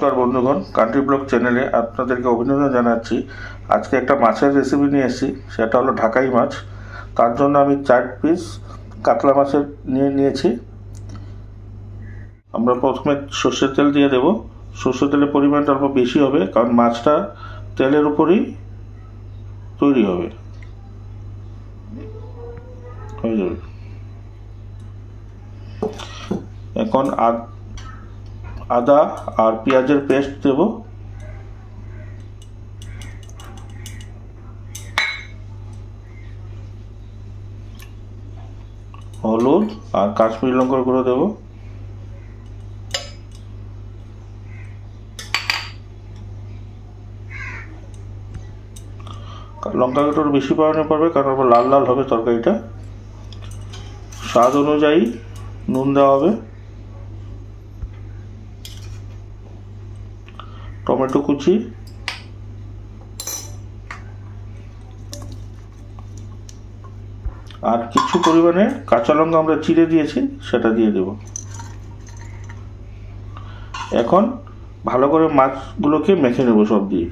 নমস্কার বন্ধুগণ, country blog চ্যানেলে আপনাদেরকে অভিনন্দন জানাচ্ছি। আজকে একটা মাছের রেসিপি নিয়ে এসেছি, সেটা হলো ঢাকাই মাছ। তার জন্য আমি 4 পিস কাতলা মাছের নিয়েছি। আমরা প্রথমে সর্ষের তেল দিয়ে দেব। সর্ষের তেলের পরিমাণটা অল্প বেশি হবে, কারণ মাছটা তেলের উপরই তৈরি হবে। হয়ে যাবে। এখন আদা আর পেঁয়াজের পেস্ট দেব। হলুদ আর কাশ্মীরি লঙ্কার গুঁড়ো দেব। লঙ্কাটা একটু বেশি পরিমাণে পড়বে, কারণ আবার লাল লাল হবে তরকারিটা। স্বাদ অনুযায়ী নুন দেওয়া হবে। টমেটো কুচি, আর কিছু পরিমাণে কাঁচা লঙ্কা আমরা চিড়ে দিয়েছি, সেটা দিয়ে দেব। এখন ভালো করে মাছগুলোকে মেখে নেব সব দিয়ে।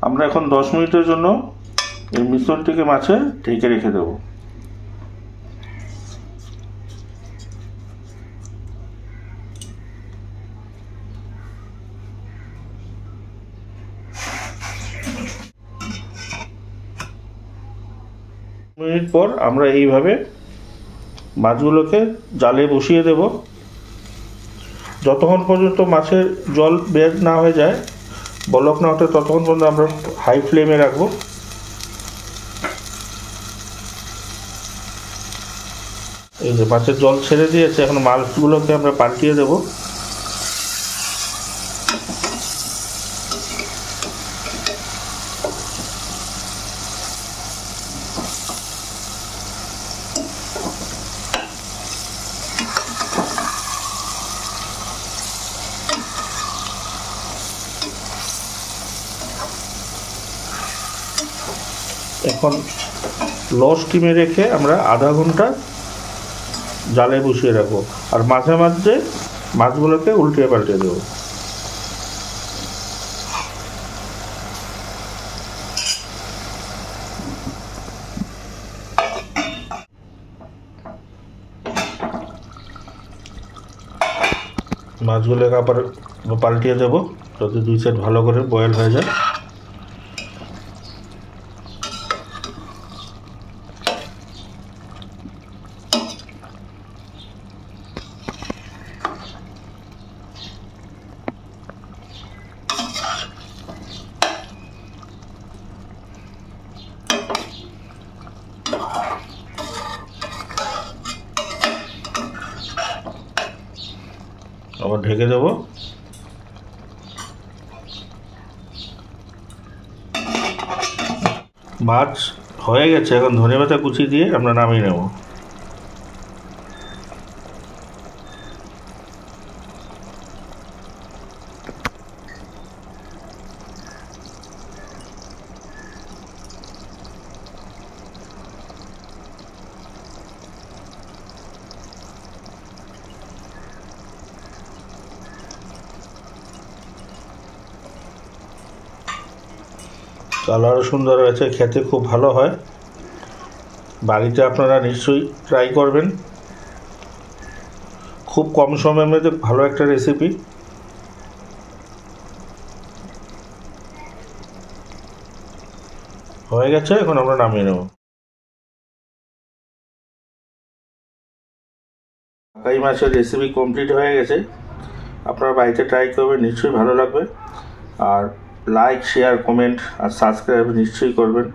আমরা এখন 10 মিনিটের জন্য এই মিশ্রণটিকে মাছে ঢেকে রেখে দেব। মিনিট পর আমরা এইভাবে মাছগুলোকে জালে বসিয়ে দেব। যতক্ষণ পর্যন্ত মাছের জল বের না হয়ে যায়, বলক না ওঠে, ততক্ষণ পর্যন্ত আমরা হাই ফ্লেমে রাখবো। এই যে মাছের জল ছেড়ে দিয়েছে, এখন মাছগুলোকে আমরা পাল্টিয়ে দেব। এখন লো স্টিমে রেখে আমরা আধা ঘন্টা জালে বসিয়ে রাখবো, আর মাঝে মাঝে মাছগুলোকে উল্টিয়ে পাল্টে দেবো। মাছগুলোকে আবার পাল্টিয়ে দেবো, যাতে 2 সাইড ভালো করে বয়েল হয়ে যায়। আবার ঢেকে দেব। মাছ হয়ে গেছে, এখন ধনেপাতা কুচি দিয়ে আমরা নামিয়ে নেব। কালারও সুন্দর হয়েছে, খেতে খুব ভালো হয়। বাড়িতে আপনারা নিশ্চয়ই ট্রাই করবেন। খুব কম সময়ের মধ্যে ভালো একটা রেসিপি। হয়ে গেছে, এখন আমরা নামিয়ে নেব। ঢাকাই মাছের রেসিপি কমপ্লিট হয়ে গেছে। আপনারা বাড়িতে ট্রাই করবেন, নিশ্চয়ই ভালো লাগবে। আর লাইক, শেয়ার, কমেন্ট আর সাবস্ক্রাইব নিশ্চয়ই করবেন।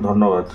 ধন্যবাদ।